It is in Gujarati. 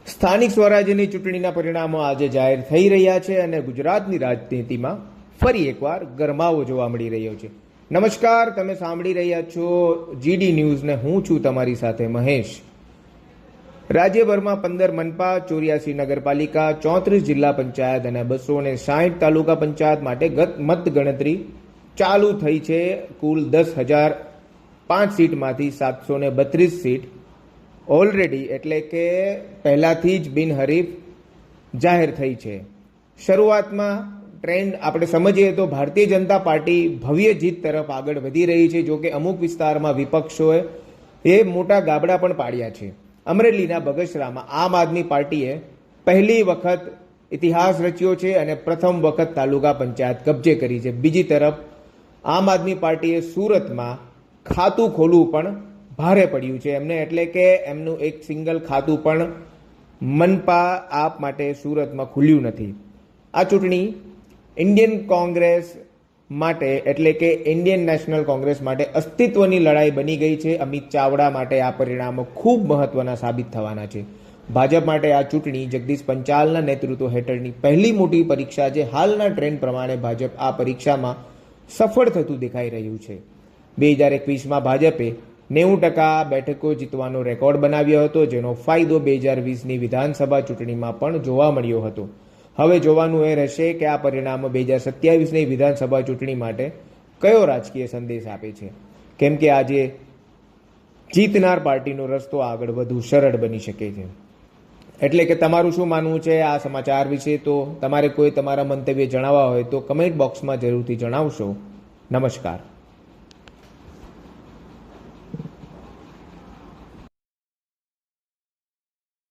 સ્થાનિક સ્વરાજ્યની ચૂંટણીના પરિણામો આજે જાહેર થઈ રહ્યા છે અને ગુજરાતની રાજનીતિમાં ફરી એકવાર ગરમાવો જોવા મળી રહ્યો છે. નમસ્કાર, તમે સાંભળી રહ્યા છો જીડી ન્યૂઝ ને હું છું તમારી સાથે મહેશ. રાજ્યભરમાં 15 મનપા, 84 નગરપાલિકા, 34 જિલ્લા પંચાયત અને 260 તાલુકા પંચાયત માટે મતગણતરી ચાલુ થઈ છે. કુલ 10,005 સીટમાંથી 732 સીટ ઓલરેડી એટલે કે પહેલાથી જ બિનહરીફ જાહેર થઈ છે. શરૂઆતમાં ટ્રેન્ડ આપણે સમજીએ તો ભારતીય જનતા પાર્ટી ભવ્ય જીત તરફ આગળ વધી રહી છે. જો કે અમુક વિસ્તારમાં વિપક્ષોએ મોટા ગાબડા પણ પાડ્યા છે. અમરેલીના બગસરામાં આમ આદમી પાર્ટીએ પહેલી વખત ઇતિહાસ રચ્યો છે અને પ્રથમ વખત તાલુકા પંચાયત કબજે કરી છે. બીજી તરફ આમ આદમી પાર્ટીએ સુરતમાં ખાતું ખોલવું પણ ભારે પડ્યું છે એમને, એટલે કે એમનું એક સિંગલ ખાતું પણ મનપા આપ માટે સુરતમાં ખુલ્યું નથી. આ ચૂંટણી ઇન્ડિયન કોંગ્રેસ માટે એટલે કે ઇન્ડિયન નેશનલ કોંગ્રેસ માટે અસ્તિત્વની લડાઈ બની ગઈ છે. અમિત ચાવડા માટે આ પરિણામો ખૂબ મહત્વના સાબિત થવાના છે. ભાજપ માટે આ ચૂંટણી જગદીશ પંચાલના નેતૃત્વ હેઠળની પહેલી મોટી પરીક્ષા છે. હાલના ટ્રેન્ડ પ્રમાણે ભાજપ આ પરીક્ષામાં સફળ થતું દેખાઈ રહ્યું છે. 2021માં ભાજપે 90% બેઠકો જીતવાનો રેકોર્ડ બનાવ્યો હતો, જેનો ફાયદો 2020ની વિધાનસભા ચૂંટણીમાં પણ જોવા મળ્યો હતો. હવે જોવાનું એ રહેશે કે આ પરિણામો 2027ની વિધાનસભા ચૂંટણી માટે કયો રાજકીય સંદેશ આપે છે, કેમ કે આજે જીતનાર પાર્ટીનો રસ્તો આગળ વધુ સરળ બની શકે છે. એટલે કે તમારું શું માનવું છે આ સમાચાર વિશે? તો તમારે કોઈ તમારા મંતવ્ય જણાવવા હોય તો કમેન્ટ બોક્સમાં જરૂરથી જણાવશો. નમસ્કાર.